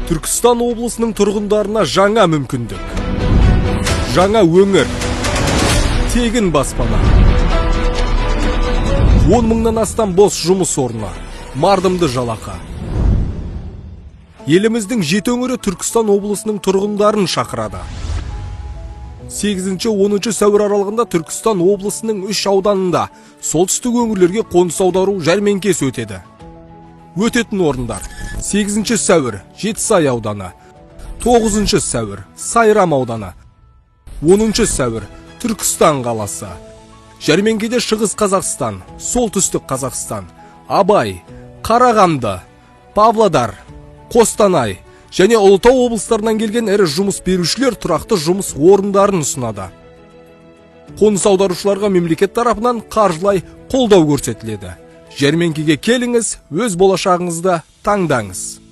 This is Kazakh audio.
Түркістан облысының тұрғындарына жаңа мүмкіндік. Жаңа өңір. Тегін баспана. 10 мыңнан астам бос жұмыс орны. Мардымды жалақы. Еліміздің 7 өңірі Түркістан облысының тұрғындарын шақырады. 8-10 сәуір аралығында Түркістан облысының 3 ауданында солтүстік өңірлерге қоныс аудару жәрмеңкесі өтеді. Өтетін орындар: 8 сәуір Жетісай ауданы, 9 сәуір Сайрам ауданы, 10 сәуір Түркістан қаласы. Жәрмеңкеде Шығыс Қазақстан, Солтүстік Қазақстан, Абай, Қарағанды, Павлодар, Қостанай және Ұлытау облыстарынан келген ірі жұмыс берушілер тұрақты жұмыс орындарын ұсынады. Қоныс аударушыларға мемлекет тарапынан қаржылай қолдау көрсетіледі. Жәрмеңкеге келіңіз, өз болашағыңызды таңдаңыз.